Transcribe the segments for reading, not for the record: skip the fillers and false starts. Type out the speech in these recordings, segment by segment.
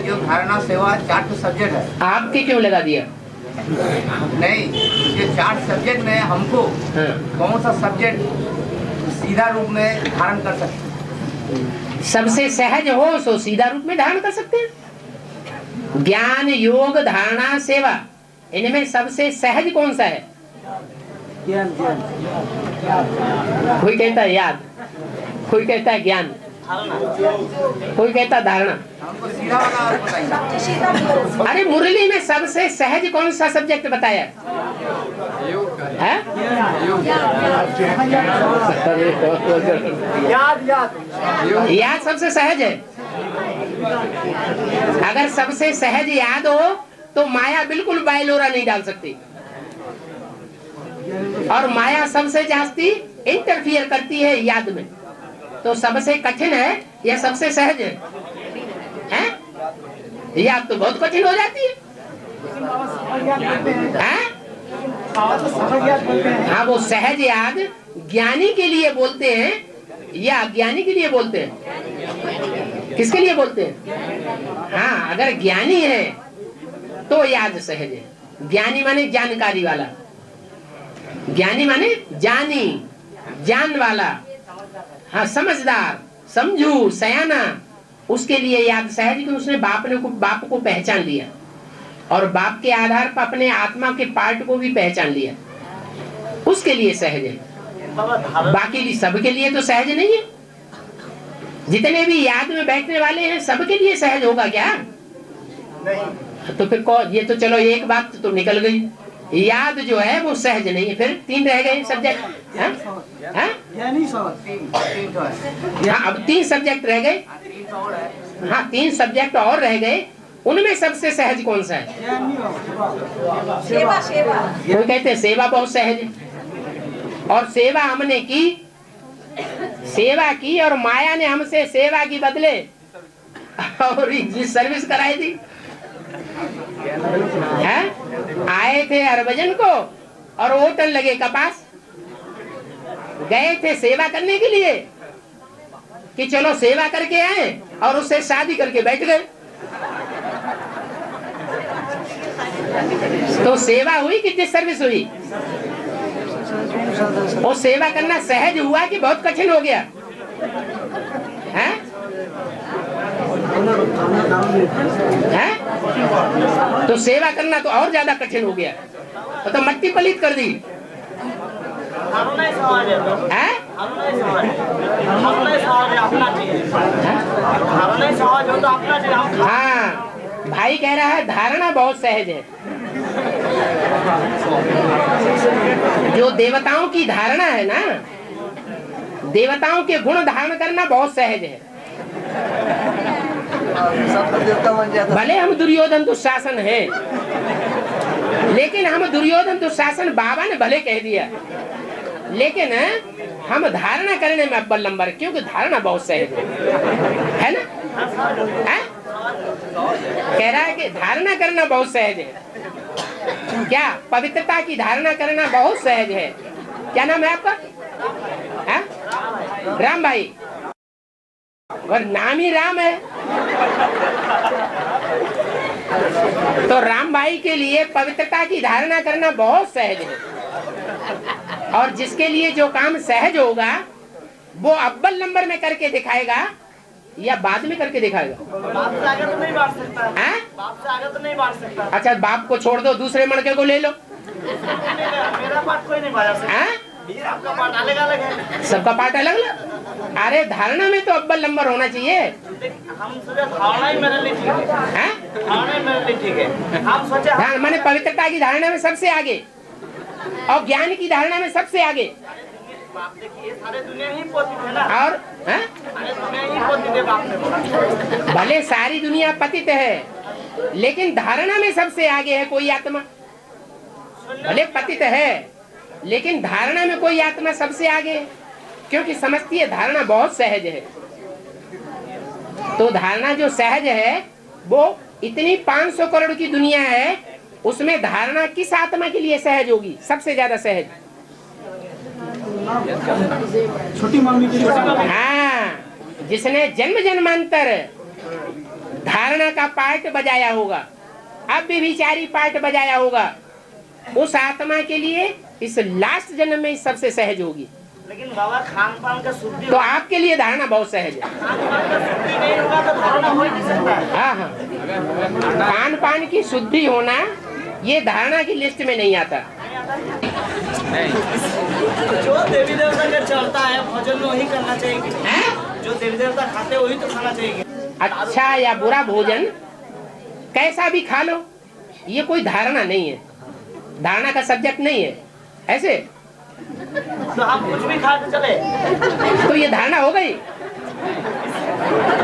जो धारणा सेवा 4 सब्जेक्ट है। आपके क्यों लगा दिया? नहीं, ये 4 सब्जेक्ट में हमको कौन सा सब्जेक्ट सीधा रूप में धारण कर सकते हैं? सबसे सहज हो सो सीधा रूप में धारण कर सकते हैं। ज्ञान, योग, धारणा, सेवा, इनमें सबसे सहज कौन सा है? ज्ञान। कोई कहता है याद, कोई कहता है ज्ञान, कोई कहता धारणा। हमको सीधा वाला और बताइए। अरे मुरली में सबसे सहज कौन सा सब्जेक्ट बताया है? याद सबसे सहज है। अगर सबसे सहज याद हो तो माया बिल्कुल बायलोरा नहीं डाल सकती, और माया सबसे जास्ती इंटरफियर करती है याद में। तो सबसे कठिन है या सबसे सहज है? याद तो बहुत कठिन हो जाती है। हाँ, वो सहज याद ज्ञानी के लिए बोलते हैं या अज्ञानी के लिए बोलते हैं? किसके लिए बोलते हैं? हाँ, अगर ज्ञानी है तो याद सहज है। ज्ञानी माने जानकारी वाला, ज्ञानी माने जानी, जान वाला, हाँ, समझदार, समझू, सयाना, उसके लिए याद सहज कि उसने बाप को पहचान लिया और बाप के आधार पर अपने आत्मा के पार्ट को भी पहचान लिया, उसके लिए सहज है। बाकी सबके लिए तो सहज नहीं है। जितने भी याद में बैठने वाले हैं सबके लिए सहज होगा क्या? नहीं। तो फिर कौन? ये तो चलो एक बात तो निकल गई, याद जो है वो सहज नहीं है। फिर 3 रह गए सब्जेक्ट। हाँ, अब 3 सब्जेक्ट रह गए। हाँ, 3 सब्जेक्ट और रह गए। उनमें सबसे सहज कौन सा है? सेवा। वो कहते हैं सेवा बहुत सहज है। और सेवा हमने की, सेवा की और माया ने हमसे सेवा की बदले और सर्विस कराई थी। है? आए थे हरभजन को और ओटन लगे कपास। गए थे सेवा करने के लिए कि चलो सेवा करके आए, और उससे शादी करके बैठ गए। तो सेवा हुई कि डिसर्विस हुई? वो सेवा करना सहज हुआ कि बहुत कठिन हो गया? है? तो सेवा करना तो और ज्यादा कठिन हो गया, तो मट्टी पलीत कर दी। हाँ, भाई कह रहा है धारणा बहुत सहज है। जो देवताओं की धारणा है ना, देवताओं के गुण धारण करना बहुत सहज है। भले हम दुर्योधन दुशासन है, लेकिन हम दुर्योधन दुशासन बाबा ने भले कह दिया, लेकिन हम धारणा करने में अव्वल नंबर, क्योंकि धारणा बहुत सहज है ना? कह रहा है कि धारणा करना बहुत सहज है। क्या? पवित्रता की धारणा करना बहुत सहज है। क्या नाम है आपका? राम भाई। और नाम ही राम है, तो राम भाई के लिए पवित्रता की धारणा करना बहुत सहज है। और जिसके लिए जो काम सहज होगा वो अव्वल नंबर में करके दिखाएगा या बाद में करके दिखाएगा? बाप से आगे तो नहीं बढ़ सकता। बाप से आगे तो नहीं बढ़ सकता। अच्छा, बाप को छोड़ दो, दूसरे मणके को ले लो। मेरा पार्ट कोई नहीं बढ़ा सकता। आपका पार्ट अलग अलग है, सबका पार्ट अलग अलग। अरे धारणा में तो अव्वल नंबर होना चाहिए। हम सोचे धारणा ही मेरे लिए ठीक है। धारणा ही मेरे लिए ठीक है। हम सोचे मैंने पवित्रता की धारणा में सबसे आगे और ज्ञान की धारणा में सबसे आगे। बाप देखिए, सारे दुनिया ही पतित है ना। और सारे दुनिया ही पतित है, बाप ने बोला। भले सारी दुनिया पतित है, लेकिन धारणा में सबसे आगे है कोई आत्मा। भले पतित है, लेकिन धारणा में कोई आत्मा सबसे आगे है, क्योंकि समझती है धारणा बहुत सहज है। तो धारणा जो सहज है वो इतनी 500 करोड़ की दुनिया है, उसमें धारणा किस आत्मा के लिए सहज होगी? सबसे ज्यादा सहज छोटी मम्मी की। हाँ, जिसने जन्म जन्मांतर धारणा का पार्ट बजाया होगा, अब व्यभिचारी पार्ट बजाया होगा, उस आत्मा के लिए इस लास्ट जन्म में सबसे सहज होगी। लेकिन बाबा खान पान का शुद्धि, तो आपके लिए धारणा बहुत सहज है। खान पान का शुद्धि नहीं होगा तो धारणा हो ही नहीं सकता है। हाँ हाँ, खान पान की शुद्धि होना ये धारणा की लिस्ट में नहीं आता। जो देवी देवता का चलता है भोजन में वही करना चाहिए। है? जो देवी देवता खाते हैं वही तो खाना चाहिए। अच्छा या बुरा भोजन कैसा भी खा लो, ये कोई धारणा नहीं है, धारणा का सब्जेक्ट नहीं है। ऐसे तो आप कुछ भी खा के चले तो ये धारणा हो गई।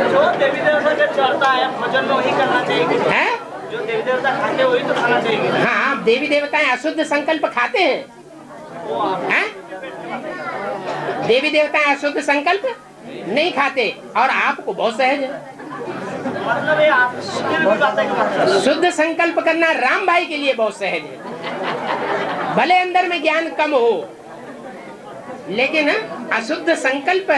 जो देवी देवता का चलता है भोजन में वही करना चाहिए। है? जो देवी देवता खाते हैं वही तो खाना चाहिए। हाँ, देवी देवताएं अशुद्ध संकल्प खाते हैं। हैं? देवी देवताएं अशुद्ध संकल्प नहीं खाते और आपको बहुत सहज है। मतलब ये आप शुद्ध संकल्प करना राम भाई के लिए बहुत सहज है। भले अंदर में ज्ञान कम हो, लेकिन अशुद्ध संकल्प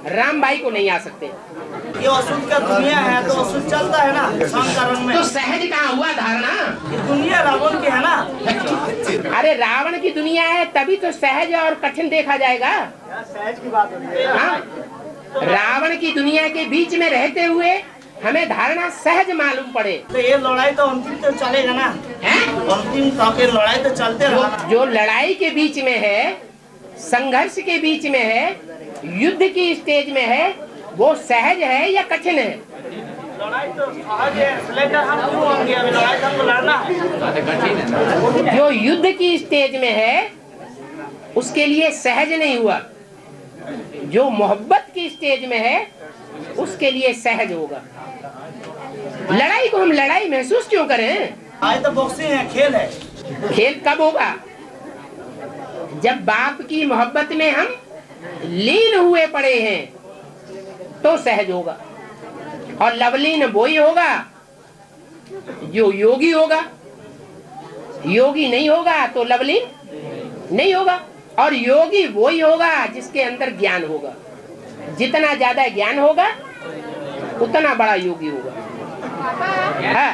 राम भाई को नहीं आ सकते। ये अशुद्ध का दुनिया है तो अशुद्ध चलता है ना संकरण में। तो सहज कहाँ हुआ धारणा? ये दुनिया रावण की है ना। अरे रावण की दुनिया है तभी तो सहज और कठिन देखा जाएगा। सहज की बात होती है। हाँ? रावण की दुनिया के बीच में रहते हुए हमें धारणा सहज मालूम पड़े। तो ये लड़ाई तो अंतिम तो चलेगा ना। है? अंतिम तक ये लड़ाई तो चलते रहेगा। जो लड़ाई के बीच में है, संघर्ष के बीच में है, युद्ध की स्टेज में है, वो सहज है या कठिन है? लड़ाई तो सहज है, लेकर हम क्यों होंगे? अभी लड़ाई तो हमको लड़ना है। जो युद्ध की स्टेज में है उसके लिए सहज नहीं हुआ, जो मोहब्बत की स्टेज में है उसके लिए सहज होगा। लड़ाई को हम लड़ाई महसूस क्यों करें? आज तो बॉक्सिंग है, खेल है। खेल कब होगा? जब बाप की मोहब्बत में हम लीन हुए पड़े हैं तो सहज होगा। और लवलीन वही होगा जो योगी होगा, योगी नहीं होगा तो लवलीन नहीं होगा। और योगी वही होगा जिसके अंदर ज्ञान होगा। जितना ज्यादा ज्ञान होगा उतना बड़ा योगी होगा। हाँ।